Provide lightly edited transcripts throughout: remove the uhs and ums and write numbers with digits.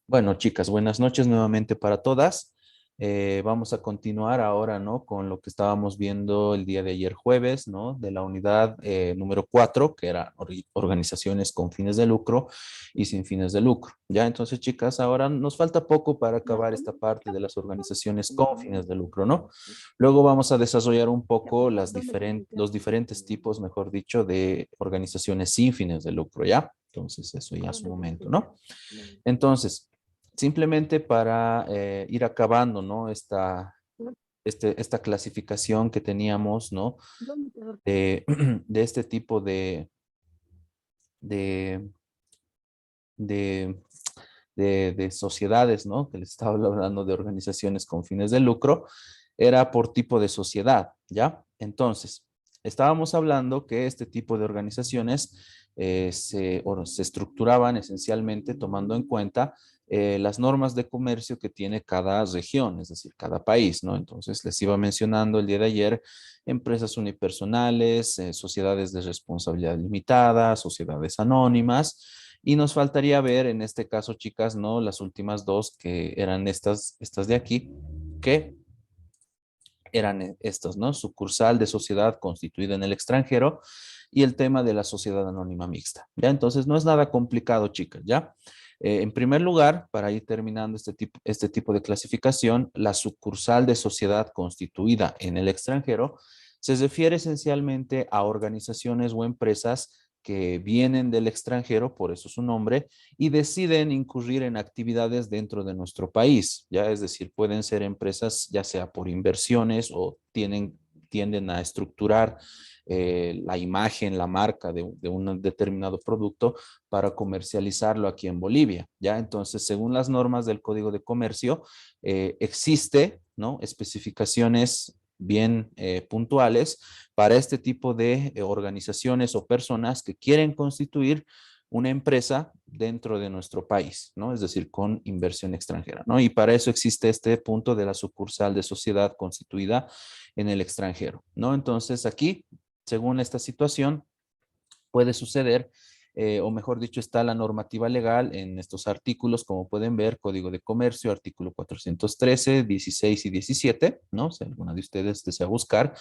Bueno, chicas, buenas noches nuevamente para todas. Vamos a continuar ahora, ¿no? Con lo que estábamos viendo el día de ayer jueves, ¿no? De la unidad número 4, que era organizaciones con fines de lucro y sin fines de lucro. Ya, entonces, chicas, ahora nos falta poco para acabar esta parte de las organizaciones con fines de lucro, ¿no? Luego vamos a desarrollar un poco los diferentes tipos, mejor dicho, de organizaciones sin fines de lucro, ¿ya? Entonces, eso ya es un momento, ¿no? Entonces, simplemente para ir acabando, ¿no? Esta clasificación que teníamos, ¿no? De, de este tipo de, de, de sociedades, ¿no? Que les estaba hablando de organizaciones con fines de lucro, era por tipo de sociedad, ¿ya? Entonces, estábamos hablando que este tipo de organizaciones se estructuraban esencialmente tomando en cuenta las normas de comercio que tiene cada región, es decir, cada país, ¿no? Entonces, les iba mencionando el día de ayer empresas unipersonales, sociedades de responsabilidad limitada, sociedades anónimas, y nos faltaría ver en este caso, chicas, ¿no? Las últimas dos que eran estas de aquí, que eran estas, ¿no? Sucursal de sociedad constituida en el extranjero y el tema de la sociedad anónima mixta, ¿ya? Entonces, no es nada complicado, chicas, ¿ya? En primer lugar, para ir terminando este tipo de clasificación, la sucursal de sociedad constituida en el extranjero se refiere esencialmente a organizaciones o empresas que vienen del extranjero, por eso su nombre, y deciden incurrir en actividades dentro de nuestro país, ya es decir, pueden ser empresas ya sea por inversiones o tienden a estructurar la imagen, la marca de un determinado producto para comercializarlo aquí en Bolivia, ¿ya? Entonces, según las normas del Código de Comercio, existe, ¿no? Especificaciones bien puntuales para este tipo de organizaciones o personas que quieren constituir una empresa dentro de nuestro país, ¿no? Es decir, con inversión extranjera, ¿no? Y para eso existe este punto de la sucursal de sociedad constituida en el extranjero, ¿no? Entonces, aquí, según esta situación, puede suceder, o mejor dicho, está la normativa legal en estos artículos, como pueden ver, Código de Comercio, artículo 413, 16 y 17, ¿no? Si alguna de ustedes desea buscar.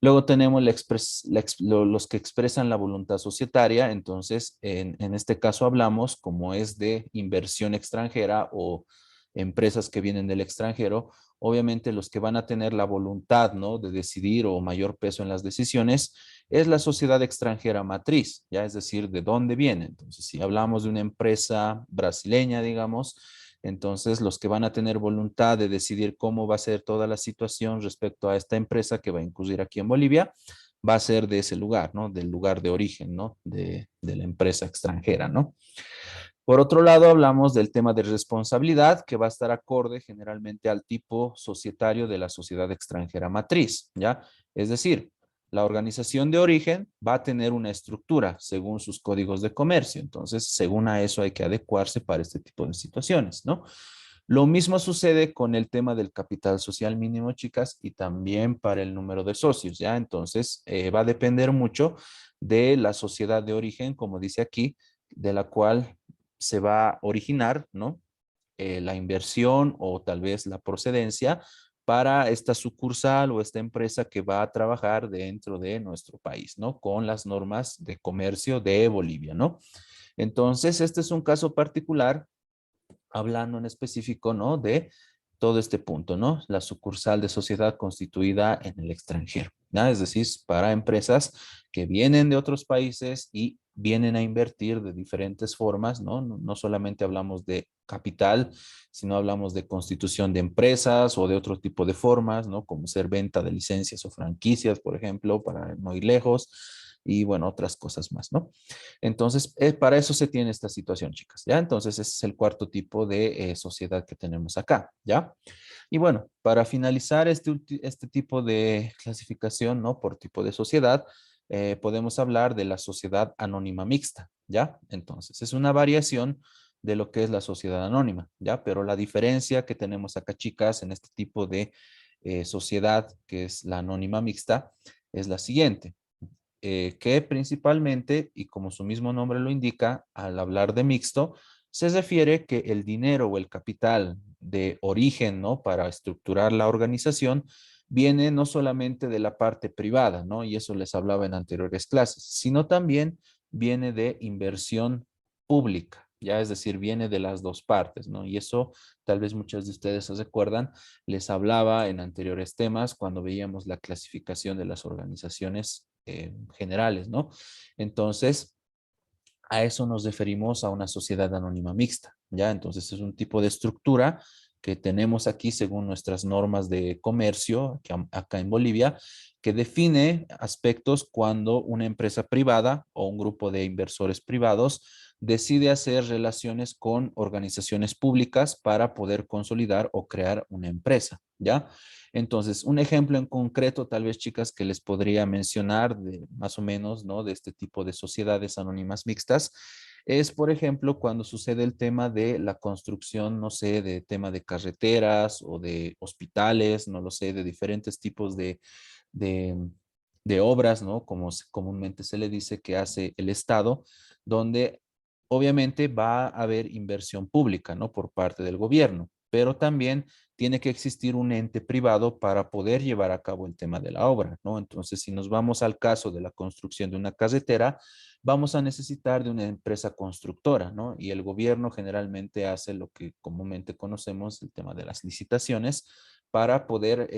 Luego tenemos los que expresan la voluntad societaria, entonces en este caso hablamos como es de inversión extranjera o empresas que vienen del extranjero, obviamente los que van a tener la voluntad, ¿no? De decidir o mayor peso en las decisiones es la sociedad extranjera matriz, ya es decir, de dónde viene. Entonces, si hablamos de una empresa brasileña, digamos, entonces los que van a tener voluntad de decidir cómo va a ser toda la situación respecto a esta empresa que va a incurrir aquí en Bolivia, va a ser de ese lugar, ¿no? Del lugar de origen, ¿no? De la empresa extranjera, ¿no? Por otro lado, hablamos del tema de responsabilidad, que va a estar acorde generalmente al tipo societario de la sociedad extranjera matriz, ¿ya? Es decir, la organización de origen va a tener una estructura según sus códigos de comercio. Entonces, según a eso hay que adecuarse para este tipo de situaciones, ¿no? Lo mismo sucede con el tema del capital social mínimo, chicas, y también para el número de socios, ¿ya? Entonces, va a depender mucho de la sociedad de origen, como dice aquí, de la cual se va a originar, ¿no? La inversión o tal vez la procedencia para esta sucursal o esta empresa que va a trabajar dentro de nuestro país, ¿no? Con las normas de comercio de Bolivia, ¿no? Entonces, este es un caso particular hablando en específico, ¿no? De todo este punto, ¿no? La sucursal de sociedad constituida en el extranjero, ¿no? Es decir, para empresas que vienen de otros países y vienen a invertir de diferentes formas, ¿no? No solamente hablamos de capital, sino hablamos de constitución de empresas o de otro tipo de formas, ¿no? Como ser venta de licencias o franquicias, por ejemplo, para no ir lejos, y bueno, otras cosas más, ¿no? Entonces, para eso se tiene esta situación, chicas, ¿ya? Entonces, ese es el cuarto tipo de sociedad que tenemos acá, ¿ya? Y bueno, para finalizar este tipo de clasificación, ¿no? Por tipo de sociedad, podemos hablar de la sociedad anónima mixta, ¿ya? Entonces, es una variación de lo que es la sociedad anónima, ¿ya? Pero la diferencia que tenemos acá, chicas, en este tipo de sociedad, que es la anónima mixta, es la siguiente que principalmente, y como su mismo nombre lo indica, al hablar de mixto, se refiere que el dinero o el capital de origen, ¿no? Para estructurar la organización viene no solamente de la parte privada, ¿no? Y eso les hablaba en anteriores clases, sino también viene de inversión pública, ya es decir, viene de las dos partes, ¿no? Y eso tal vez muchos de ustedes se recuerdan, les hablaba en anteriores temas cuando veíamos la clasificación de las organizaciones generales, ¿no? Entonces, a eso nos referimos a una sociedad anónima mixta, ¿ya? Entonces es un tipo de estructura que tenemos aquí según nuestras normas de comercio, acá en Bolivia, que define aspectos cuando una empresa privada o un grupo de inversores privados decide hacer relaciones con organizaciones públicas para poder consolidar o crear una empresa, ¿ya? Entonces, un ejemplo en concreto, tal vez, chicas, que les podría mencionar de más o menos, ¿no? De este tipo de sociedades anónimas mixtas, es, por ejemplo, cuando sucede el tema de la construcción, no sé, de tema de carreteras o de hospitales, no lo sé, de diferentes tipos de, de obras, ¿no? Como comúnmente se le dice que hace el Estado, donde obviamente va a haber inversión pública, ¿no? Por parte del gobierno, pero también tiene que existir un ente privado para poder llevar a cabo el tema de la obra, ¿no? Entonces, si nos vamos al caso de la construcción de una carretera, vamos a necesitar de una empresa constructora, ¿no? Y el gobierno generalmente hace lo que comúnmente conocemos, el tema de las licitaciones, para poder,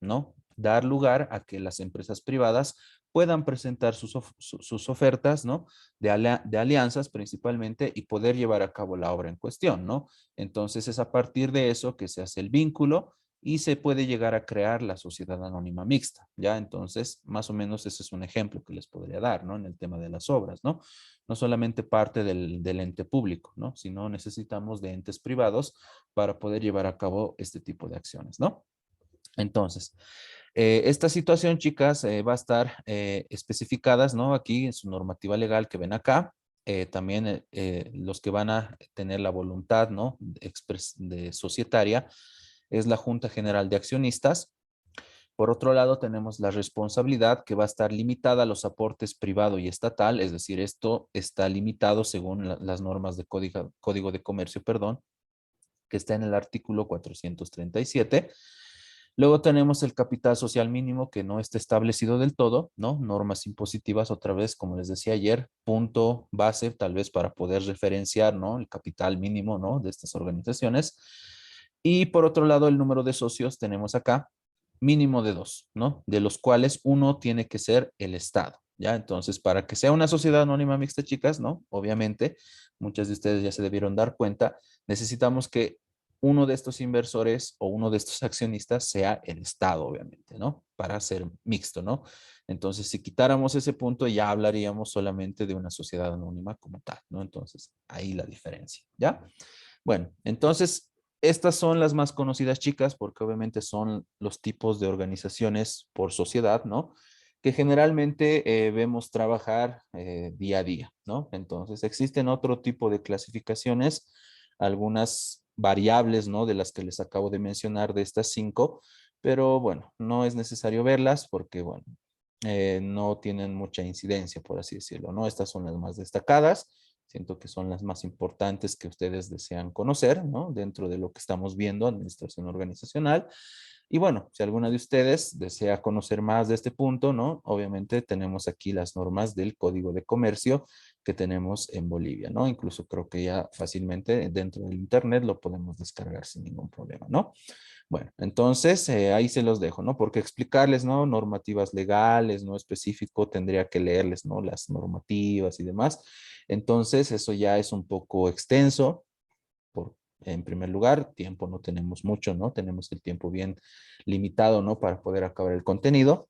¿no? Dar lugar a que las empresas privadas puedan presentar sus ofertas, ¿no? De alianzas principalmente y poder llevar a cabo la obra en cuestión, ¿no? Entonces es a partir de eso que se hace el vínculo y se puede llegar a crear la sociedad anónima mixta, ¿ya? Entonces, más o menos ese es un ejemplo que les podría dar, ¿no? En el tema de las obras, ¿no? No solamente parte del ente público, ¿no? Sino necesitamos de entes privados para poder llevar a cabo este tipo de acciones, ¿no? Entonces, esta situación, chicas, va a estar especificadas, ¿no? Aquí en su normativa legal que ven acá. También los que van a tener la voluntad, ¿no? De societaria es la Junta General de Accionistas. Por otro lado, tenemos la responsabilidad que va a estar limitada a los aportes privado y estatal, es decir, esto está limitado según las normas de código de comercio, perdón, que está en el artículo 437. Luego tenemos el capital social mínimo que no está establecido del todo, ¿no? Normas impositivas, otra vez, como les decía ayer, punto base, tal vez para poder referenciar, ¿no? El capital mínimo, ¿no? De estas organizaciones. Y por otro lado, el número de socios tenemos acá, mínimo de dos, ¿no? De los cuales uno tiene que ser el Estado, ¿ya? Entonces, para que sea una sociedad anónima mixta, chicas, ¿no? Obviamente, muchas de ustedes ya se debieron dar cuenta, necesitamos que uno de estos inversores o uno de estos accionistas sea el Estado, obviamente, ¿no? Para ser mixto, ¿no? Entonces, si quitáramos ese punto, ya hablaríamos solamente de una sociedad anónima como tal, ¿no? Entonces, ahí la diferencia, ¿ya? Bueno, entonces, estas son las más conocidas, chicas, porque obviamente son los tipos de organizaciones por sociedad, ¿no? Que generalmente vemos trabajar día a día, ¿no? Entonces, existen otro tipo de clasificaciones, algunas variables, ¿no? De las que les acabo de mencionar, de estas cinco, pero bueno, no es necesario verlas porque, bueno, no tienen mucha incidencia, por así decirlo, ¿no? Estas son las más destacadas. Siento que son las más importantes que ustedes desean conocer, ¿no? Dentro de lo que estamos viendo, administración organizacional. Y bueno, si alguna de ustedes desea conocer más de este punto, ¿no? Obviamente tenemos aquí las normas del Código de Comercio que tenemos en Bolivia, ¿no? Incluso creo que ya fácilmente dentro del Internet lo podemos descargar sin ningún problema, ¿no? Bueno, entonces ahí se los dejo, ¿no? Porque explicarles, ¿no? Normativas legales, ¿no? Específico, tendría que leerles, ¿no? Las normativas y demás. Entonces, eso ya es un poco extenso. Por, en primer lugar, tiempo no tenemos mucho, ¿no? Tenemos el tiempo bien limitado, ¿no? Para poder acabar el contenido.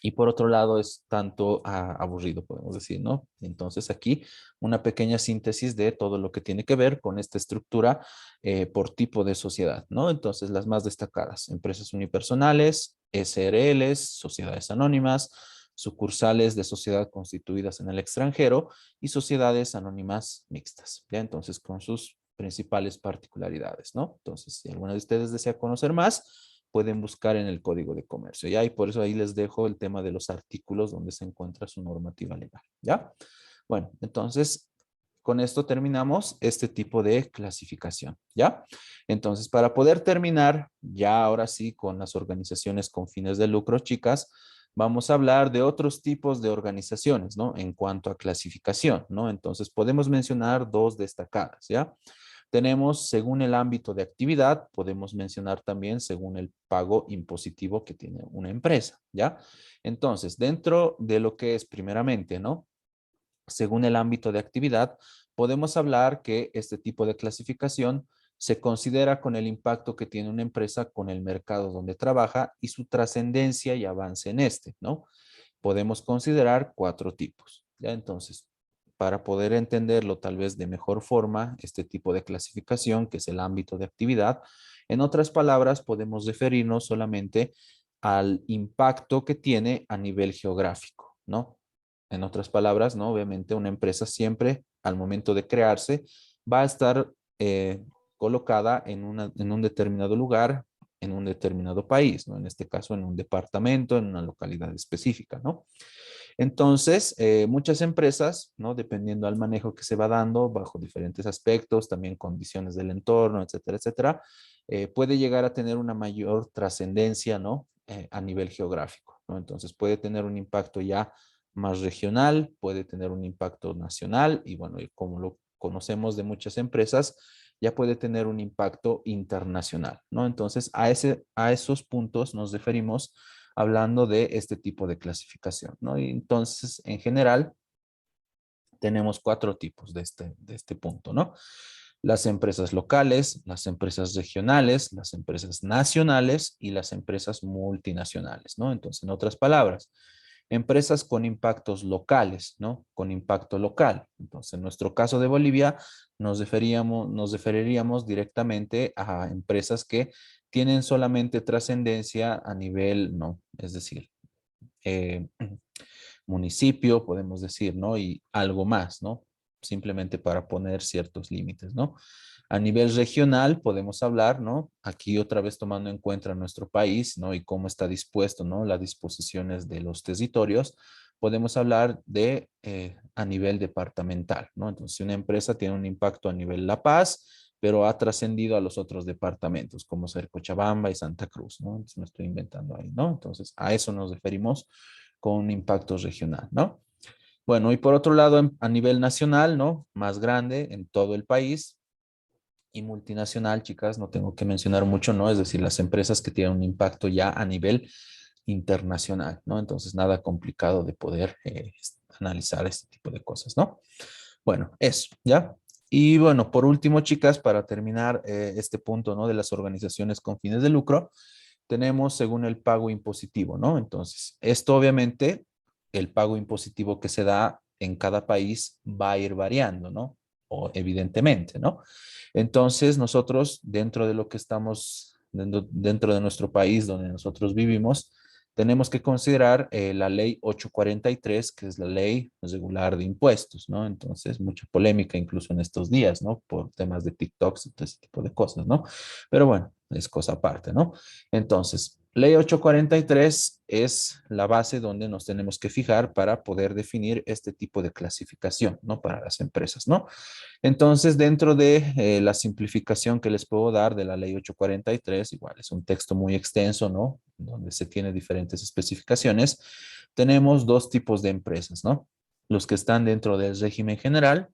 Y por otro lado es tanto aburrido, podemos decir, ¿no? Entonces aquí una pequeña síntesis de todo lo que tiene que ver con esta estructura por tipo de sociedad, ¿no? Entonces las más destacadas, empresas unipersonales, SRLs, sociedades anónimas, sucursales de sociedad constituidas en el extranjero y sociedades anónimas mixtas, ¿ya? Entonces con sus principales particularidades, ¿no? Entonces si alguna de ustedes desea conocer más, pueden buscar en el Código de Comercio, ¿ya? Y por eso ahí les dejo el tema de los artículos donde se encuentra su normativa legal, ¿ya? Bueno, entonces, con esto terminamos este tipo de clasificación, ¿ya? Entonces, para poder terminar, ya ahora sí, con las organizaciones con fines de lucro, chicas, vamos a hablar de otros tipos de organizaciones, ¿no? En cuanto a clasificación, ¿no? Entonces, podemos mencionar dos destacadas, ¿ya? Tenemos según el ámbito de actividad, podemos mencionar también según el pago impositivo que tiene una empresa, ¿ya? Entonces, dentro de lo que es primeramente, ¿no? Según el ámbito de actividad, podemos hablar que este tipo de clasificación se considera con el impacto que tiene una empresa con el mercado donde trabaja y su trascendencia y avance en este, ¿no? Podemos considerar cuatro tipos, ¿ya? Entonces, para poder entenderlo tal vez de mejor forma, este tipo de clasificación, que es el ámbito de actividad, en otras palabras, podemos referirnos solamente al impacto que tiene a nivel geográfico, ¿no? En otras palabras, ¿no? Obviamente una empresa siempre al momento de crearse va a estar colocada en un determinado lugar, en un determinado país, ¿no? En este caso, en un departamento, en una localidad específica, ¿no? Entonces, muchas empresas, ¿no? Dependiendo al manejo que se va dando bajo diferentes aspectos, también condiciones del entorno, etcétera, etcétera, puede llegar a tener una mayor trascendencia, ¿no? A nivel geográfico, ¿no? Entonces, puede tener un impacto ya más regional, puede tener un impacto nacional y bueno, y como lo conocemos de muchas empresas, ya puede tener un impacto internacional, ¿no? Entonces, a esos puntos nos referimos hablando de este tipo de clasificación, ¿no? Y entonces, en general, tenemos cuatro tipos de este punto, ¿no? Las empresas locales, las empresas regionales, las empresas nacionales y las empresas multinacionales, ¿no? Entonces, en otras palabras, empresas con impactos locales, ¿no? Con impacto local. Entonces, en nuestro caso de Bolivia, nos referiríamos directamente a empresas que tienen solamente trascendencia a nivel, ¿no? Es decir, eh, municipio, podemos decir, ¿no? Y algo más, ¿no? Simplemente para poner ciertos límites, ¿no? A nivel regional podemos hablar, ¿no? Aquí otra vez tomando en cuenta nuestro país, ¿no? Y cómo está dispuesto, ¿no? Las disposiciones de los territorios, podemos hablar de a nivel departamental, ¿no? Entonces, si una empresa tiene un impacto a nivel La Paz, pero ha trascendido a los otros departamentos, como ser Cochabamba y Santa Cruz, ¿no? Entonces, me estoy inventando ahí, ¿no? Entonces, a eso nos referimos con un impacto regional, ¿no? Bueno, y por otro lado, a nivel nacional, ¿no? Más grande en todo el país y multinacional, chicas, no tengo que mencionar mucho, ¿no? Es decir, las empresas que tienen un impacto ya a nivel internacional, ¿no? Entonces, nada complicado de poder analizar este tipo de cosas, ¿no? Bueno, eso, ¿ya? Y bueno, por último, chicas, para terminar este punto, ¿no? De las organizaciones con fines de lucro, tenemos según el pago impositivo, ¿no? Entonces, esto obviamente, el pago impositivo que se da en cada país va a ir variando, ¿no? O evidentemente, ¿no? Entonces, nosotros, dentro de lo que estamos, dentro de nuestro país donde nosotros vivimos, tenemos que considerar la ley 843, que es la ley regular de impuestos, ¿no? Entonces, mucha polémica incluso en estos días, ¿no? Por temas de TikToks y todo ese tipo de cosas, ¿no? Pero bueno, es cosa aparte, ¿no? Entonces, ley 843 es la base donde nos tenemos que fijar para poder definir este tipo de clasificación, ¿no? Para las empresas, ¿no? Entonces, dentro de la simplificación que les puedo dar de la ley 843, igual es un texto muy extenso, ¿no? Donde se tiene diferentes especificaciones. Tenemos dos tipos de empresas, ¿no? Los que están dentro del régimen general,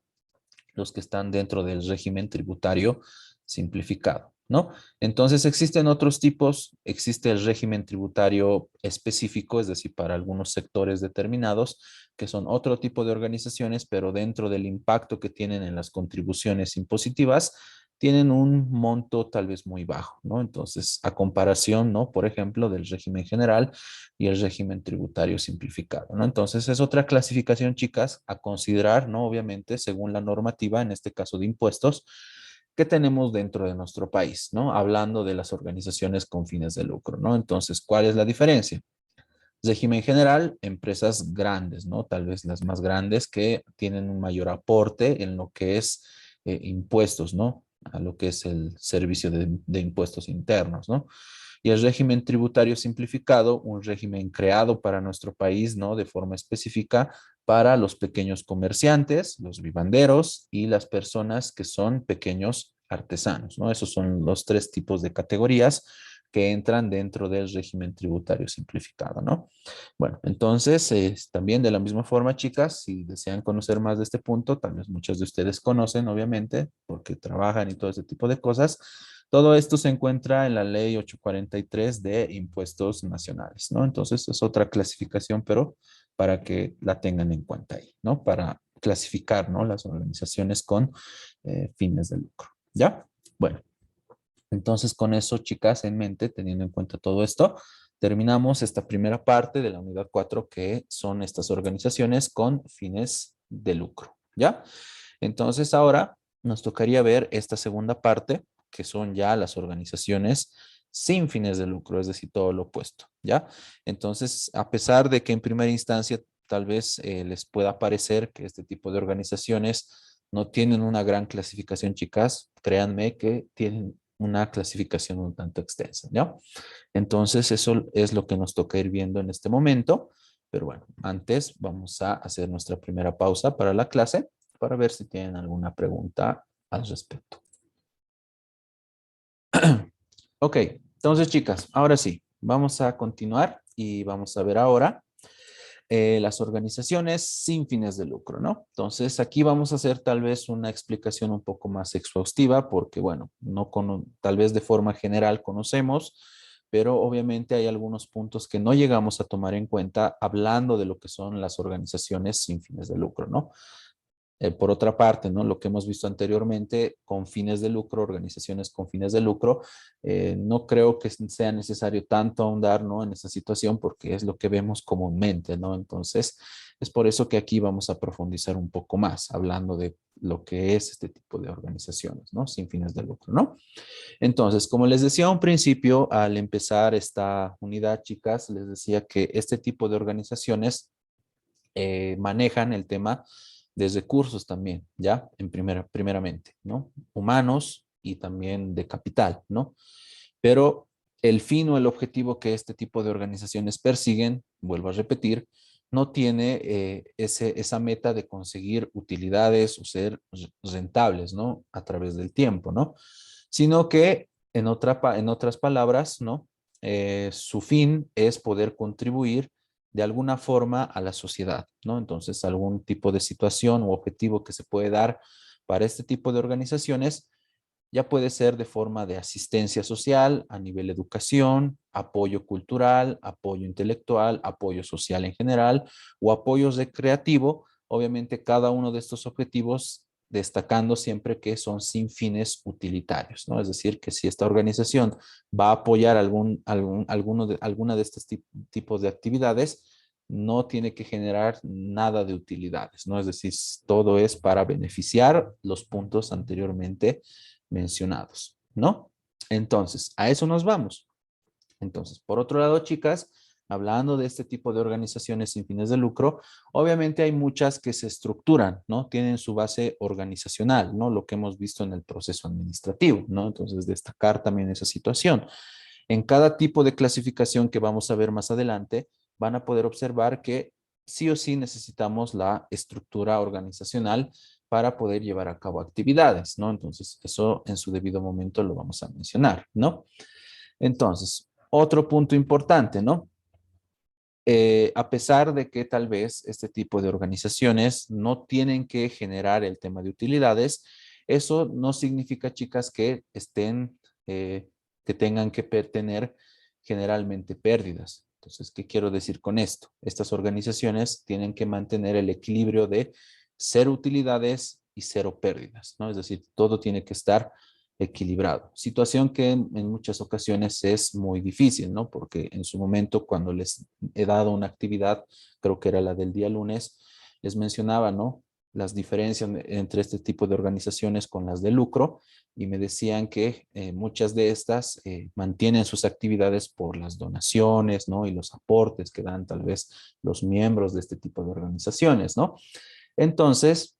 los que están dentro del régimen tributario simplificado, ¿no? Entonces existen otros tipos, existe el régimen tributario específico, es decir, para algunos sectores determinados, que son otro tipo de organizaciones, pero dentro del impacto que tienen en las contribuciones impositivas, tienen un monto tal vez muy bajo, ¿no? Entonces, a comparación, ¿no? Por ejemplo, del régimen general y el régimen tributario simplificado, ¿no? Entonces, es otra clasificación, chicas, a considerar, ¿no? Obviamente, según la normativa, en este caso de impuestos, que tenemos dentro de nuestro país, ¿no? Hablando de las organizaciones con fines de lucro, ¿no? Entonces, ¿cuál es la diferencia? Régimen general, empresas grandes, ¿no? Tal vez las más grandes que tienen un mayor aporte en lo que es impuestos, ¿no? A lo que es el servicio de impuestos internos, ¿no? Y el régimen tributario simplificado, un régimen creado para nuestro país, ¿no? De forma específica para los pequeños comerciantes, los vivanderos y las personas que son pequeños artesanos, ¿no? Esos son los tres tipos de categorías que entran dentro del régimen tributario simplificado, ¿no? Bueno, entonces, también de la misma forma, chicas, si desean conocer más de este punto, tal vez muchos de ustedes conocen, obviamente, porque trabajan y todo ese tipo de cosas. Todo esto se encuentra en la ley 843 de impuestos nacionales, ¿no? Entonces, es otra clasificación, pero para que la tengan en cuenta ahí, ¿no? Para clasificar, ¿no? Las organizaciones con fines de lucro, ¿ya? Bueno, entonces con eso, chicas, en mente, teniendo en cuenta todo esto, terminamos esta primera parte de la unidad 4, que son estas organizaciones con fines de lucro, ¿ya? Entonces ahora nos tocaría ver esta segunda parte, que son ya las organizaciones sin fines de lucro, es decir, todo lo opuesto, ¿ya? Entonces, a pesar de que en primera instancia tal vez les pueda parecer que este tipo de organizaciones no tienen una gran clasificación, chicas, créanme que tienen una clasificación un tanto extensa, ¿ya? Entonces, eso es lo que nos toca ir viendo en este momento. Pero bueno, antes vamos a hacer nuestra primera pausa para la clase para ver si tienen alguna pregunta al respecto. Ok, entonces chicas, ahora sí, vamos a continuar y vamos a ver ahora las organizaciones sin fines de lucro, ¿no? Entonces aquí vamos a hacer tal vez una explicación un poco más exhaustiva porque, bueno, tal vez de forma general conocemos, pero obviamente hay algunos puntos que no llegamos a tomar en cuenta hablando de lo que son las organizaciones sin fines de lucro, ¿no? Por otra parte, ¿no? Lo que hemos visto anteriormente con fines de lucro, organizaciones con fines de lucro, no creo que sea necesario tanto ahondar, ¿no? En esa situación porque es lo que vemos comúnmente, ¿no? Entonces, es por eso que aquí vamos a profundizar un poco más, hablando de lo que es este tipo de organizaciones, ¿no? Sin fines de lucro, ¿no? Entonces, como les decía a un principio, al empezar esta unidad, chicas, les decía que este tipo de organizaciones manejan el tema de recursos también, ¿ya? Primeramente, ¿no? Humanos y también de capital, ¿no? Pero el fin o el objetivo que este tipo de organizaciones persiguen, vuelvo a repetir, no tiene esa meta de conseguir utilidades o ser rentables, ¿no? A través del tiempo, ¿no? Sino que, en otras palabras, ¿no? Su fin es poder contribuir de alguna forma a la sociedad, ¿no? Entonces, algún tipo de situación o objetivo que se puede dar para este tipo de organizaciones ya puede ser de forma de asistencia social a nivel educación, apoyo cultural, apoyo intelectual, apoyo social en general o apoyo recreativo. Obviamente cada uno de estos objetivos destacando siempre que son sin fines utilitarios, ¿no? Es decir, que si esta organización va a apoyar alguna de estos tipos de actividades, no tiene que generar nada de utilidades, ¿no? Es decir, todo es para beneficiar los puntos anteriormente mencionados, ¿no? Entonces, a eso nos vamos. Entonces, por otro lado, chicas, hablando de este tipo de organizaciones sin fines de lucro, obviamente hay muchas que se estructuran, ¿no? Tienen su base organizacional, ¿no? Lo que hemos visto en el proceso administrativo, ¿no? Entonces, destacar también esa situación. En cada tipo de clasificación que vamos a ver más adelante, van a poder observar que sí o sí necesitamos la estructura organizacional para poder llevar a cabo actividades, ¿no? Entonces, eso en su debido momento lo vamos a mencionar, ¿no? Entonces, otro punto importante, ¿no? A pesar de que tal vez este tipo de organizaciones no tienen que generar el tema de utilidades, eso no significa, chicas, que que tengan que tener generalmente pérdidas. Entonces, ¿qué quiero decir con esto? Estas organizaciones tienen que mantener el equilibrio de cero utilidades y cero pérdidas, ¿no? Es decir, todo tiene que estar equilibrado. Situación que en muchas ocasiones es muy difícil, ¿no? Porque en su momento, cuando les he dado una actividad, creo que era la del día lunes, les mencionaba, ¿no? Las diferencias entre este tipo de organizaciones con las de lucro y me decían que muchas de estas mantienen sus actividades por las donaciones, ¿no? Y los aportes que dan tal vez los miembros de este tipo de organizaciones, ¿no? Entonces,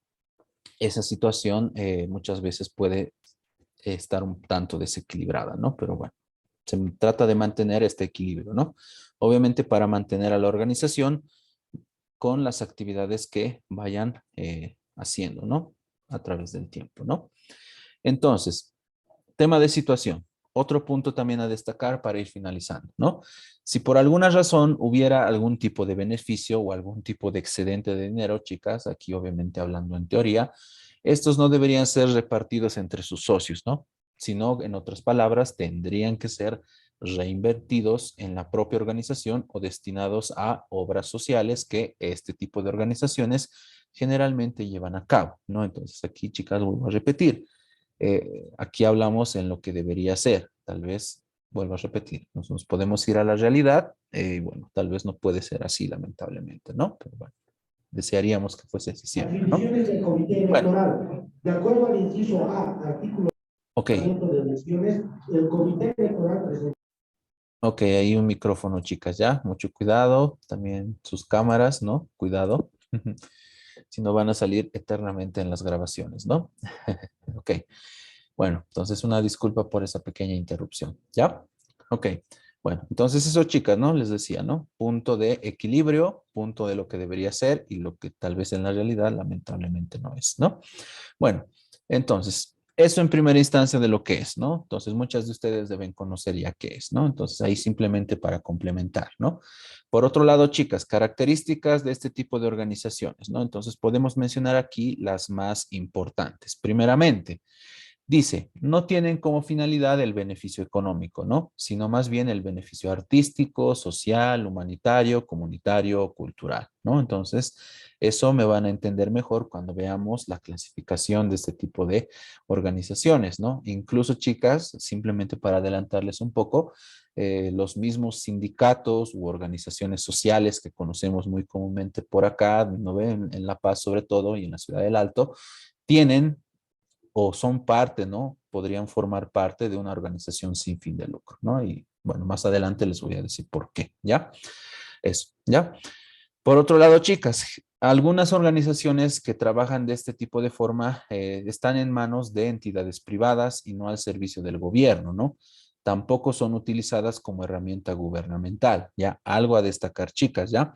esa situación muchas veces puede estar un tanto desequilibrada, ¿no? Pero bueno, se trata de mantener este equilibrio, ¿no? Obviamente para mantener a la organización con las actividades que vayan haciendo, ¿no? A través del tiempo, ¿no? Entonces, tema de situación. Otro punto también a destacar para ir finalizando, ¿no? Si por alguna razón hubiera algún tipo de beneficio o algún tipo de excedente de dinero, chicas, aquí obviamente hablando en teoría, estos no deberían ser repartidos entre sus socios, ¿no? Sino, en otras palabras, tendrían que ser reinvertidos en la propia organización o destinados a obras sociales que este tipo de organizaciones generalmente llevan a cabo, ¿no? Entonces aquí, chicas, vuelvo a repetir, aquí hablamos en lo que debería ser. Tal vez, vuelvo a repetir, nos podemos ir a la realidad y bueno, tal vez no puede ser así, lamentablemente, ¿no? Pero bueno, desearíamos que fuese así siempre, ¿no? Atribuciones del comité Bueno, electoral. De acuerdo al inciso A, artículo ok, de elecciones, el comité electoral presenta. ok, hay un micrófono, chicas, ya, mucho cuidado, también sus cámaras, ¿no? Cuidado, si no van a salir eternamente en las grabaciones, ¿no? Ok. Bueno, entonces una disculpa por esa pequeña interrupción, ¿ya? Ok, bueno, entonces eso, chicas, ¿no? Les decía, ¿no? Punto de equilibrio, punto de lo que debería ser y lo que tal vez en la realidad lamentablemente no es, ¿no? Bueno, entonces, eso en primera instancia de lo que es, ¿no? Entonces, muchas de ustedes deben conocer ya qué es, ¿no? Entonces, ahí simplemente para complementar, ¿no? Por otro lado, chicas, características de este tipo de organizaciones, ¿no? Entonces, podemos mencionar aquí las más importantes. Primeramente, dice, no tienen como finalidad el beneficio económico, ¿no? Sino más bien el beneficio artístico, social, humanitario, comunitario, cultural, ¿no? Entonces, eso me van a entender mejor cuando veamos la clasificación de este tipo de organizaciones, ¿no? Incluso, chicas, simplemente para adelantarles un poco, los mismos sindicatos u organizaciones sociales que conocemos muy comúnmente por acá, ¿no ven? En La Paz sobre todo y en la Ciudad del Alto, tienen o son parte, ¿no? Podrían formar parte de una organización sin fin de lucro, ¿no? Y bueno, más adelante les voy a decir por qué, ¿ya? Eso, ¿ya? Por otro lado, chicas, algunas organizaciones que trabajan de este tipo de forma están en manos de entidades privadas y no al servicio del gobierno, ¿no? Tampoco son utilizadas como herramienta gubernamental, ¿ya? Algo a destacar, chicas, ¿ya?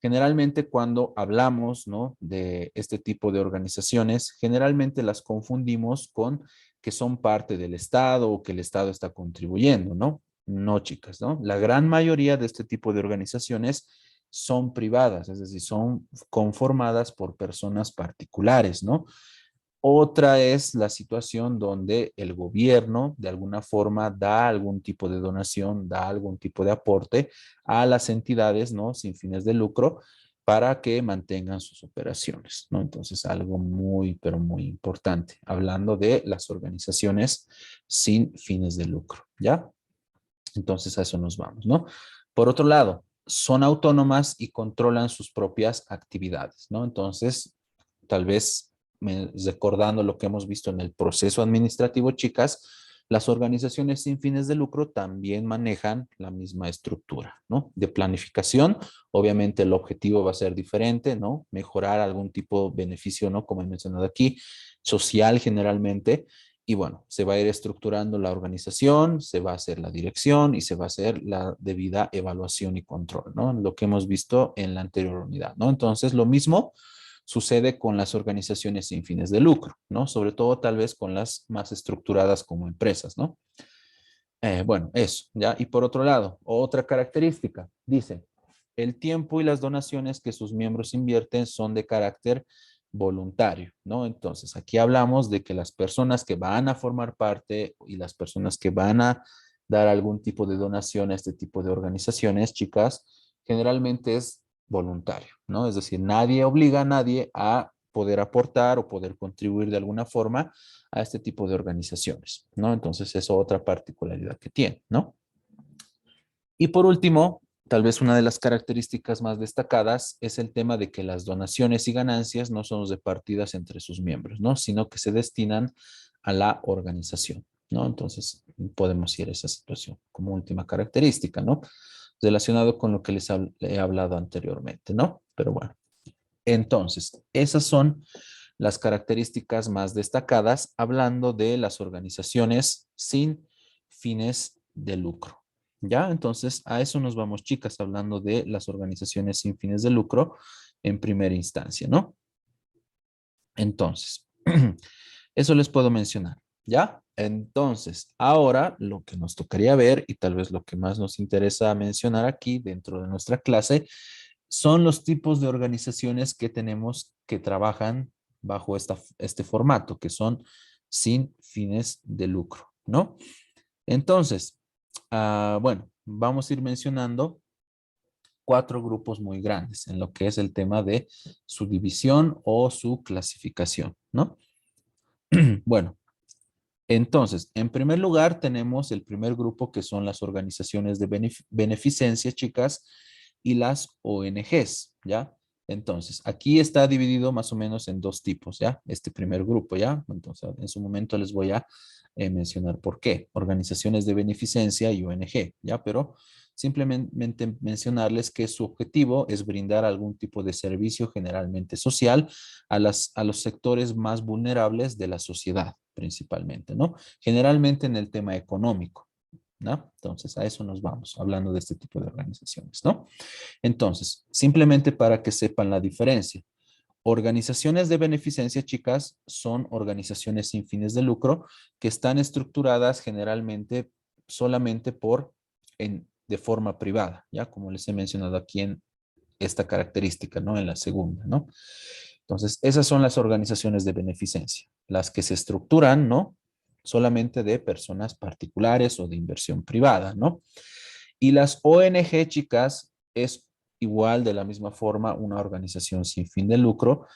Generalmente cuando hablamos, ¿no? De este tipo de organizaciones, generalmente las confundimos con que son parte del Estado o que el Estado está contribuyendo, ¿no? No, chicas, ¿no? La gran mayoría de este tipo de organizaciones son privadas, es decir, son conformadas por personas particulares, ¿no? Otra es la situación donde el gobierno de alguna forma da algún tipo de donación, da algún tipo de aporte a las entidades, ¿no? Sin fines de lucro para que mantengan sus operaciones, ¿no? Entonces, algo muy, pero muy importante, hablando de las organizaciones sin fines de lucro, ¿ya? Entonces, a eso nos vamos, ¿no? Por otro lado, son autónomas y controlan sus propias actividades, ¿no? Entonces, tal vez recordando lo que hemos visto en el proceso administrativo, chicas, las organizaciones sin fines de lucro también manejan la misma estructura, ¿no? De planificación, obviamente el objetivo va a ser diferente, ¿no? Mejorar algún tipo de beneficio, ¿no? Como he mencionado aquí, social generalmente, y bueno, se va a ir estructurando la organización, se va a hacer la dirección y se va a hacer la debida evaluación y control, ¿no? Lo que hemos visto en la anterior unidad, ¿no? Entonces, lo mismo sucede con las organizaciones sin fines de lucro, ¿no? Sobre todo tal vez con las más estructuradas como empresas, ¿no? Bueno, eso, ¿ya? Y por otro lado, otra característica, dice, el tiempo y las donaciones que sus miembros invierten son de carácter voluntario, ¿no? Entonces, aquí hablamos de que las personas que van a formar parte y las personas que van a dar algún tipo de donación a este tipo de organizaciones, chicas, generalmente es voluntario, ¿no? Es decir, nadie obliga a nadie a poder aportar o poder contribuir de alguna forma a este tipo de organizaciones, ¿no? Entonces, eso es otra particularidad que tiene, ¿no? Y por último, tal vez una de las características más destacadas es el tema de que las donaciones y ganancias no son repartidas entre sus miembros, ¿no? Sino que se destinan a la organización, ¿no? Entonces, podemos ir a esa situación como última característica, ¿no? Relacionado con lo que les he hablado anteriormente, ¿no? Pero bueno, entonces, esas son las características más destacadas hablando de las organizaciones sin fines de lucro. ¿Ya? Entonces, a eso nos vamos, chicas, hablando de las organizaciones sin fines de lucro. en primera instancia, ¿no? Entonces, eso les puedo mencionar, ¿ya? Entonces, ahora lo que nos tocaría ver y tal vez lo que más nos interesa mencionar aquí dentro de nuestra clase son los tipos de organizaciones que tenemos que trabajan bajo este formato, que son sin fines de lucro, ¿no? Entonces, bueno, vamos a ir mencionando 4 grupos muy grandes en lo que es el tema de su división o su clasificación, ¿no? Bueno, entonces, en primer lugar tenemos el primer grupo que son las organizaciones de beneficencia, chicas, y las ONGs, ¿ya? Entonces, aquí está dividido más o menos en 2 tipos, ¿ya? Este primer grupo, ¿ya? Entonces, en su momento les voy a mencionar por qué. Organizaciones de beneficencia y ONG, ¿ya? Pero simplemente mencionarles que su objetivo es brindar algún tipo de servicio generalmente social a los sectores más vulnerables de la sociedad, principalmente, ¿no? Generalmente en el tema económico, ¿no? Entonces, a eso nos vamos, hablando de este tipo de organizaciones, ¿no? Entonces, simplemente para que sepan la diferencia. Organizaciones de beneficencia, chicas, son organizaciones sin fines de lucro que están estructuradas generalmente solamente de forma privada, ya como les he mencionado aquí en esta característica, ¿no? En la segunda, ¿no? Entonces, esas son las organizaciones de beneficencia, las que se estructuran, ¿no? Solamente de personas particulares o de inversión privada, ¿no? Y las ONG, chicas, es igual de la misma forma una organización sin fin de lucro,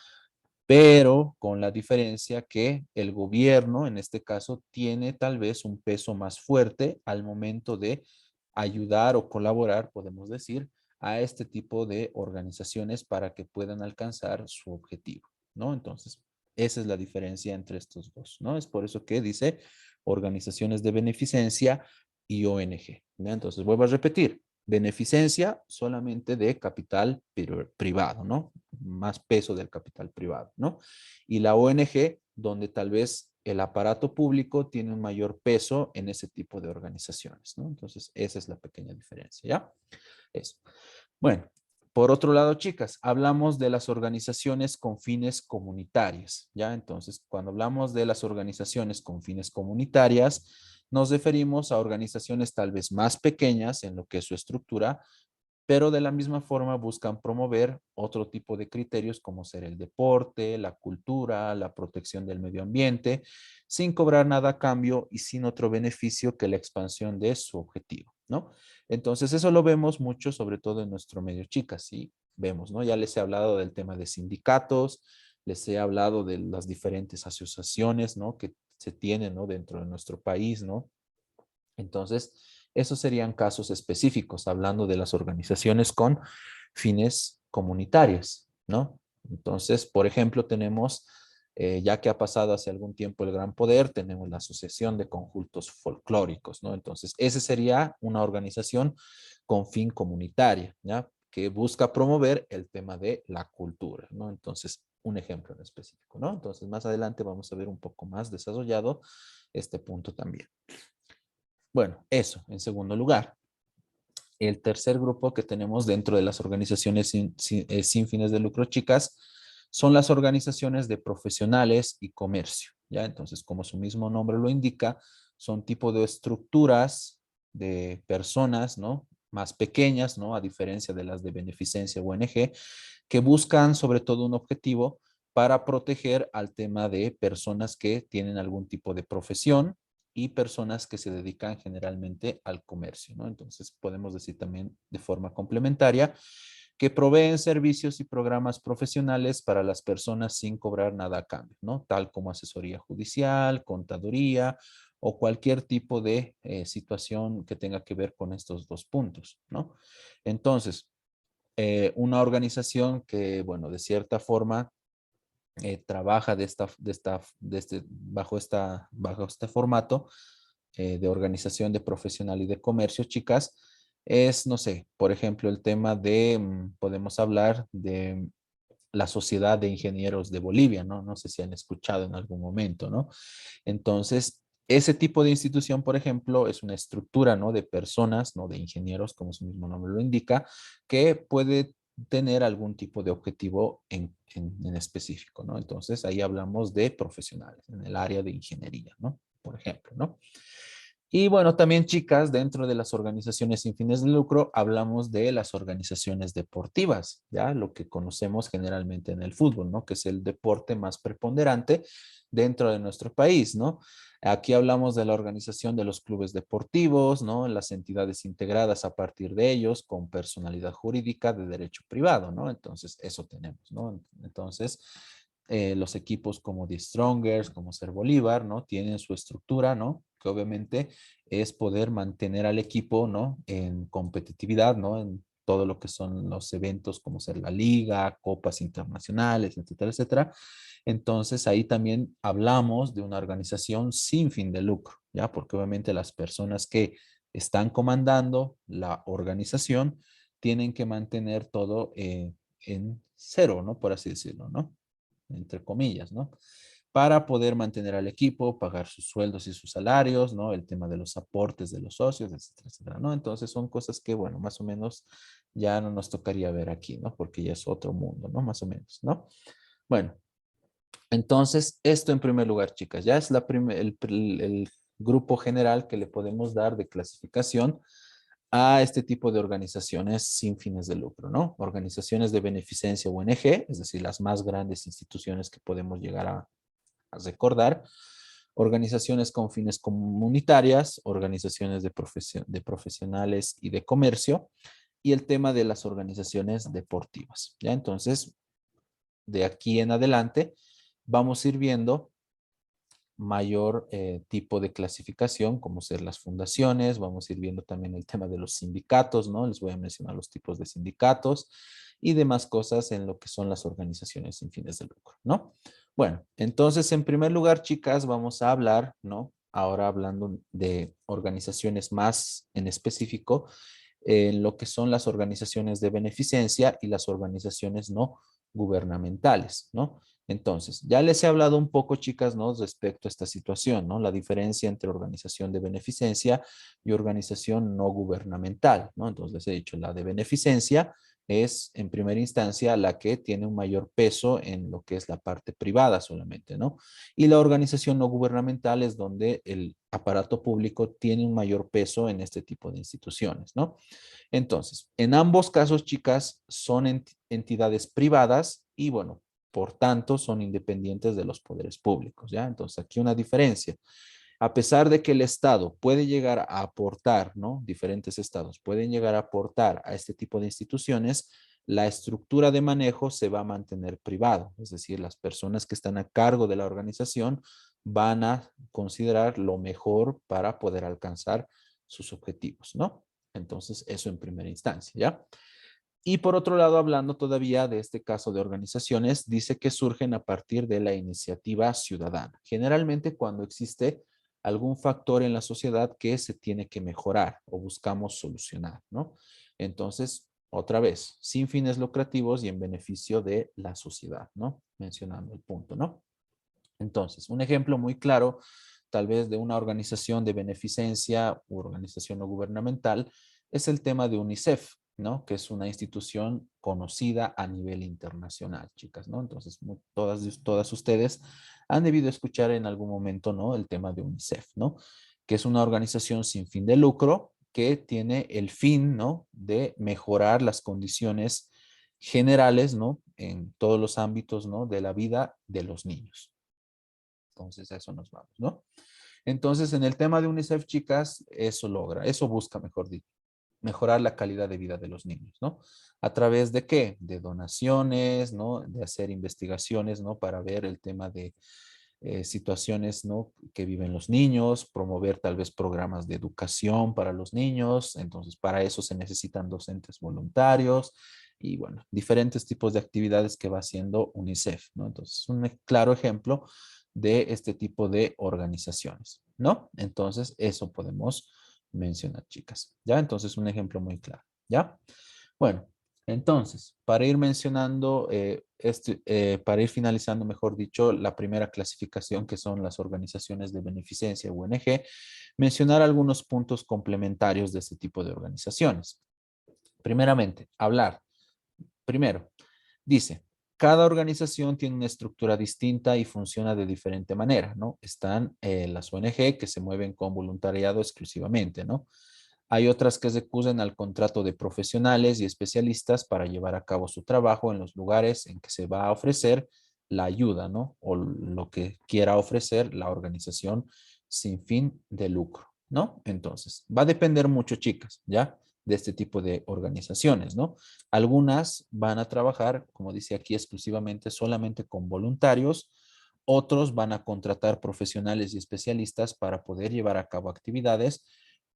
pero con la diferencia que el gobierno, en este caso, tiene tal vez un peso más fuerte al momento de ayudar o colaborar, podemos decir, a este tipo de organizaciones para que puedan alcanzar su objetivo, ¿no? Entonces, esa es la diferencia entre estos dos, ¿no? Es por eso que dice organizaciones de beneficencia y ONG, ¿no? Entonces, vuelvo a repetir, beneficencia solamente de capital privado, ¿no? Más peso del capital privado, ¿no? Y la ONG, donde tal vez el aparato público tiene un mayor peso en ese tipo de organizaciones, ¿no? Entonces, esa es la pequeña diferencia, ¿ya? Eso. Bueno, por otro lado, chicas, hablamos de las organizaciones con fines comunitarios, ¿ya? Entonces, cuando hablamos de las organizaciones con fines comunitarias, nos referimos a organizaciones tal vez más pequeñas en lo que es su estructura, pero de la misma forma buscan promover otro tipo de criterios como ser el deporte, la cultura, la protección del medio ambiente, sin cobrar nada a cambio y sin otro beneficio que la expansión de su objetivo, ¿no? Entonces eso lo vemos mucho, sobre todo en nuestro medio, chicas, ¿sí? Vemos, ¿no? Ya les he hablado del tema de sindicatos, les he hablado de las diferentes asociaciones, ¿no? Que se tienen, ¿no? Dentro de nuestro país, ¿no? Entonces, esos serían casos específicos, hablando de las organizaciones con fines comunitarios, ¿no? Entonces, por ejemplo, tenemos, ya que ha pasado hace algún tiempo el Gran Poder, tenemos la Asociación de Conjuntos Folclóricos, ¿no? Entonces, esa sería una organización con fin comunitaria, ¿ya? Que busca promover el tema de la cultura, ¿no? Entonces, un ejemplo en específico, ¿no? Entonces, más adelante vamos a ver un poco más desarrollado este punto también. Bueno, eso en segundo lugar. El tercer grupo que tenemos dentro de las organizaciones sin fines de lucro, chicas, son las organizaciones de profesionales y comercio, ¿ya? Entonces, como su mismo nombre lo indica, son tipo de estructuras de personas, ¿no? Más pequeñas, ¿no? A diferencia de las de beneficencia o ONG, que buscan sobre todo un objetivo para proteger al tema de personas que tienen algún tipo de profesión y personas que se dedican generalmente al comercio, ¿no? Entonces, podemos decir también de forma complementaria que proveen servicios y programas profesionales para las personas sin cobrar nada a cambio, ¿no? Tal como asesoría judicial, contaduría o cualquier tipo de situación que tenga que ver con estos 2 puntos, ¿no? Entonces, una organización que, bueno, de cierta forma trabaja bajo este formato de organización de profesional y de comercio, chicas, es, no sé, por ejemplo, el tema de, podemos hablar de la Sociedad de Ingenieros de Bolivia, ¿no? No sé si han escuchado en algún momento, ¿no? Entonces, ese tipo de institución, por ejemplo, es una estructura, ¿no? De personas, ¿no? De ingenieros, como su mismo nombre lo indica, que puede tener algún tipo de objetivo en específico, ¿no? Entonces, ahí hablamos de profesionales en el área de ingeniería, ¿no? Por ejemplo, ¿no? Y bueno, también chicas, dentro de las organizaciones sin fines de lucro, hablamos de las organizaciones deportivas, ¿ya? Lo que conocemos generalmente en el fútbol, ¿no? Que es el deporte más preponderante dentro de nuestro país, ¿no? Aquí hablamos de la organización de los clubes deportivos, ¿no? Las entidades integradas a partir de ellos con personalidad jurídica de derecho privado, ¿no? Entonces, eso tenemos, ¿no? Entonces, los equipos como The Strongers, como Ser Bolívar, ¿no? Tienen su estructura, ¿no? Que obviamente es poder mantener al equipo, ¿no? En competitividad, ¿no? En todo lo que son los eventos como ser la liga, copas internacionales, etcétera, etcétera. Entonces ahí también hablamos de una organización sin fin de lucro, ¿ya? Porque obviamente las personas que están comandando la organización tienen que mantener todo en cero, ¿no? Por así decirlo, ¿no? Entre comillas, ¿no? Para poder mantener al equipo, pagar sus sueldos y sus salarios, ¿no? El tema de los aportes de los socios, etcétera, etcétera, ¿no? Entonces son cosas que, bueno, más o menos ya no nos tocaría ver aquí, ¿no? Porque ya es otro mundo, ¿no? Más o menos, ¿no? Bueno, entonces esto en primer lugar, chicas, ya es el grupo general que le podemos dar de clasificación a este tipo de organizaciones sin fines de lucro, ¿no? Organizaciones de beneficencia ONG, es decir, las más grandes instituciones que podemos llegar a recordar, organizaciones con fines comunitarias, organizaciones de profesionales y de comercio, y el tema de las organizaciones deportivas, ¿ya? Entonces, de aquí en adelante, vamos a ir viendo mayor tipo de clasificación, como ser las fundaciones, vamos a ir viendo también el tema de los sindicatos, ¿no? Les voy a mencionar los tipos de sindicatos y demás cosas en lo que son las organizaciones sin fines de lucro, ¿no? Bueno, entonces en primer lugar, chicas, vamos a hablar, ¿no? Ahora hablando de organizaciones más en específico, en lo que son las organizaciones de beneficencia y las organizaciones no gubernamentales, ¿no? Entonces, ya les he hablado un poco, chicas, ¿no? Respecto a esta situación, ¿no? La diferencia entre organización de beneficencia y organización no gubernamental, ¿no? Entonces, les he dicho, la de beneficencia es, en primera instancia, la que tiene un mayor peso en lo que es la parte privada solamente, ¿no? Y la organización no gubernamental es donde el aparato público tiene un mayor peso en este tipo de instituciones, ¿no? Entonces, en ambos casos, chicas, son entidades privadas y, bueno, por tanto, son independientes de los poderes públicos, ¿ya? Entonces, aquí una diferencia. A pesar de que el Estado puede llegar a aportar, ¿no? Diferentes estados pueden llegar a aportar a este tipo de instituciones, la estructura de manejo se va a mantener privado, es decir, las personas que están a cargo de la organización van a considerar lo mejor para poder alcanzar sus objetivos, ¿no? Entonces, eso en primera instancia, ¿ya? Y por otro lado, hablando todavía de este caso de organizaciones, dice que surgen a partir de la iniciativa ciudadana. Generalmente cuando existe algún factor en la sociedad que se tiene que mejorar o buscamos solucionar, ¿no? Entonces, otra vez, sin fines lucrativos y en beneficio de la sociedad, ¿no? Mencionando el punto, ¿no? Entonces, un ejemplo muy claro, tal vez de una organización de beneficencia u organización no gubernamental, es el tema de UNICEF, ¿no? Que es una institución conocida a nivel internacional, chicas, ¿no? Entonces, todas ustedes han debido escuchar en algún momento, ¿no? El tema de UNICEF, ¿no? Que es una organización sin fin de lucro que tiene el fin, ¿no? De mejorar las condiciones generales, ¿no? En todos los ámbitos, ¿no? De la vida de los niños. Entonces, a eso nos vamos, ¿no? Entonces, en el tema de UNICEF, chicas, eso logra, eso busca, mejor dicho, mejorar la calidad de vida de los niños, ¿no? ¿A través de qué? De donaciones, ¿no? De hacer investigaciones, ¿no? Para ver el tema de situaciones, ¿no? Que viven los niños, promover tal vez programas de educación para los niños. Entonces, para eso se necesitan docentes voluntarios y, bueno, diferentes tipos de actividades que va haciendo UNICEF, ¿no? Entonces, un claro ejemplo de este tipo de organizaciones, ¿no? Entonces, eso podemos mencionar, chicas, ¿ya? Entonces, un ejemplo muy claro, ¿ya? Bueno, entonces, para ir mencionando, para ir finalizando, mejor dicho, la primera clasificación que son las organizaciones de beneficencia ONG, mencionar algunos puntos complementarios de este tipo de organizaciones. Primeramente, hablar Primero, dice, cada organización tiene una estructura distinta y funciona de diferente manera, ¿no? Están las ONG que se mueven con voluntariado exclusivamente, ¿no? Hay otras que recurren al contrato de profesionales y especialistas para llevar a cabo su trabajo en los lugares en que se va a ofrecer la ayuda, ¿no? O lo que quiera ofrecer la organización sin fin de lucro, ¿no? Entonces, va a depender mucho, chicas, ¿ya? De este tipo de organizaciones, ¿no? Algunas van a trabajar, como dice aquí, exclusivamente solamente con voluntarios. Otros van a contratar profesionales y especialistas para poder llevar a cabo actividades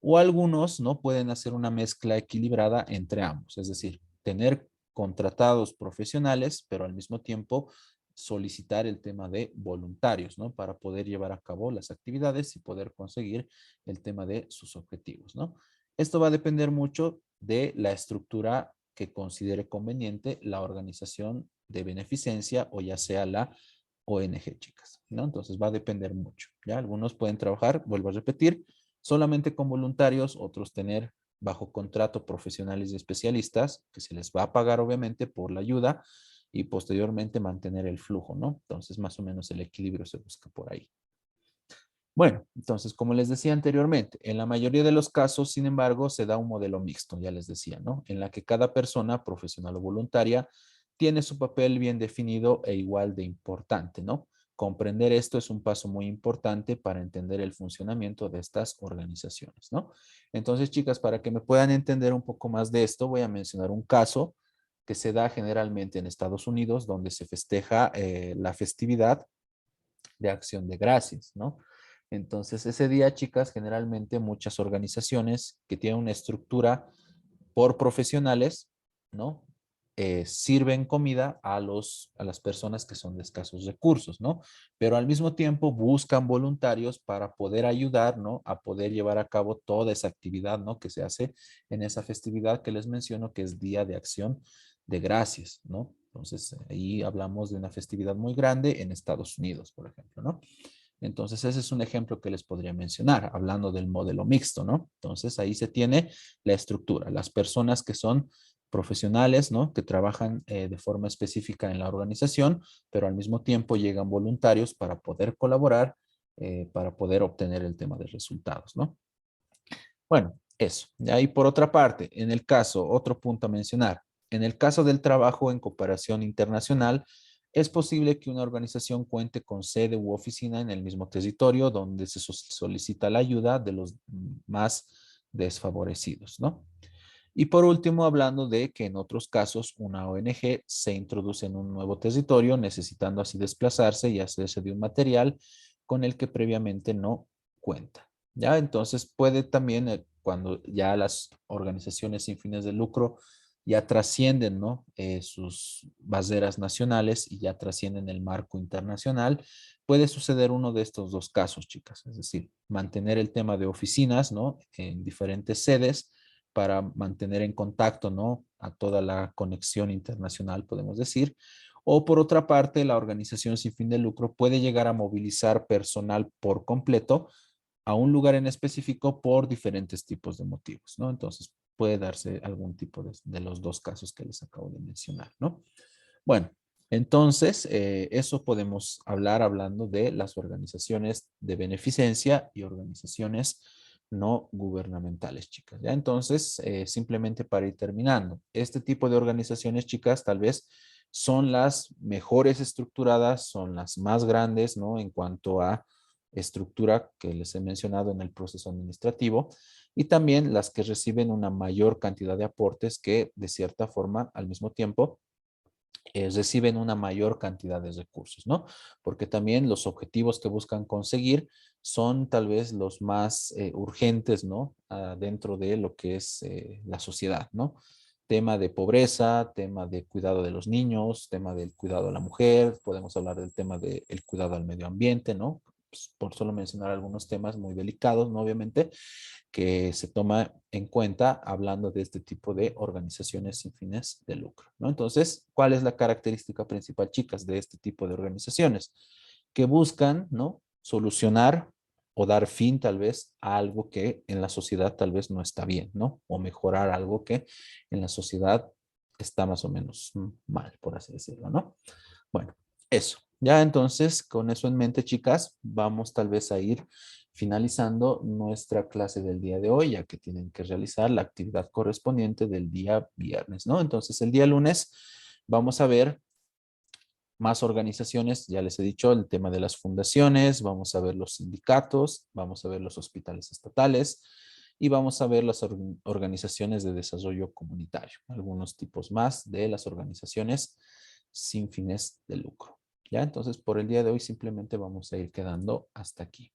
o algunos no pueden hacer una mezcla equilibrada entre ambos, es decir, tener contratados profesionales, pero al mismo tiempo solicitar el tema de voluntarios, ¿no? Para poder llevar a cabo las actividades y poder conseguir el tema de sus objetivos, ¿no? Esto va a depender mucho de la estructura que considere conveniente la organización de beneficencia o ya sea la ONG, chicas, ¿no? Entonces va a depender mucho, ¿ya? Algunos pueden trabajar, vuelvo a repetir, solamente con voluntarios, otros tener bajo contrato profesionales y especialistas que se les va a pagar obviamente por la ayuda y posteriormente mantener el flujo, ¿no? Entonces más o menos el equilibrio se busca por ahí. Bueno, entonces como les decía anteriormente, en la mayoría de los casos, sin embargo, se da un modelo mixto, ya les decía, ¿no? En la que cada persona, profesional o voluntaria, tiene su papel bien definido e igual de importante, ¿no? Comprender esto es un paso muy importante para entender el funcionamiento de estas organizaciones, ¿no? Entonces, chicas, para que me puedan entender un poco más de esto, voy a mencionar un caso que se da generalmente en Estados Unidos, donde se festeja la festividad de Acción de Gracias, ¿no? Entonces, ese día, chicas, generalmente muchas organizaciones que tienen una estructura por profesionales, ¿no? Sirven comida a las personas que son de escasos recursos, ¿no? Pero al mismo tiempo buscan voluntarios para poder ayudar, ¿no? A poder llevar a cabo toda esa actividad, ¿no? Que se hace en esa festividad que les menciono, que es Día de Acción de Gracias, ¿no? Entonces, ahí hablamos de una festividad muy grande en Estados Unidos, por ejemplo, ¿no? Entonces, ese es un ejemplo que les podría mencionar, hablando del modelo mixto, ¿no? Entonces, ahí se tiene la estructura. Las personas que son profesionales, ¿no? Que trabajan de forma específica en la organización, pero al mismo tiempo llegan voluntarios para poder colaborar, para poder obtener el tema de resultados, ¿no? Bueno, eso. Y ahí por otra parte, en el caso, otro punto a mencionar, en el caso del trabajo en cooperación internacional, es posible que una organización cuente con sede u oficina en el mismo territorio donde se solicita la ayuda de los más desfavorecidos, ¿no? Y por último, hablando de que en otros casos una ONG se introduce en un nuevo territorio, necesitando así desplazarse y hacerse de un material con el que previamente no cuenta. ¿Ya? Entonces puede también, cuando ya las organizaciones sin fines de lucro ya trascienden, ¿no? Sus barreras nacionales y ya trascienden el marco internacional, puede suceder uno de estos dos casos, chicas. Es decir, mantener el tema de oficinas, ¿no? En diferentes sedes para mantener en contacto, ¿no? A toda la conexión internacional, podemos decir. O por otra parte, la organización sin fin de lucro puede llegar a movilizar personal por completo a un lugar en específico por diferentes tipos de motivos, ¿no? Entonces, puede darse algún tipo de los dos casos que les acabo de mencionar, ¿no? Bueno, entonces, eso podemos hablar hablando de las organizaciones de beneficencia y organizaciones no gubernamentales, chicas. ¿Ya? Entonces, simplemente para ir terminando, este tipo de organizaciones, chicas, tal vez son las mejores estructuradas, son las más grandes, ¿no? En cuanto a estructura que les he mencionado en el proceso administrativo y también las que reciben una mayor cantidad de aportes que de cierta forma al mismo tiempo reciben una mayor cantidad de recursos, ¿no? Porque también los objetivos que buscan conseguir son tal vez los más urgentes, ¿no? Dentro de lo que es la sociedad, ¿no? Tema de pobreza, tema de cuidado de los niños, tema del cuidado a la mujer, podemos hablar del tema del cuidado al medio ambiente, ¿no? Pues, por solo mencionar algunos temas muy delicados, ¿no? Obviamente, que se toma en cuenta hablando de este tipo de organizaciones sin fines de lucro, ¿no? Entonces, ¿cuál es la característica principal, chicas, de este tipo de organizaciones? Que buscan, ¿no? Solucionar o dar fin tal vez a algo que en la sociedad tal vez no está bien, ¿no? O mejorar algo que en la sociedad está más o menos mal, por así decirlo, ¿no? Bueno, eso. Ya entonces, con eso en mente, chicas, vamos tal vez a ir finalizando nuestra clase del día de hoy, ya que tienen que realizar la actividad correspondiente del día viernes, ¿no? Entonces, el día lunes vamos a ver más organizaciones, ya les he dicho, el tema de las fundaciones, vamos a ver los sindicatos, vamos a ver los hospitales estatales y vamos a ver las organizaciones de desarrollo comunitario, algunos tipos más de las organizaciones sin fines de lucro. ¿Ya? Entonces, por el día de hoy simplemente vamos a ir quedando hasta aquí.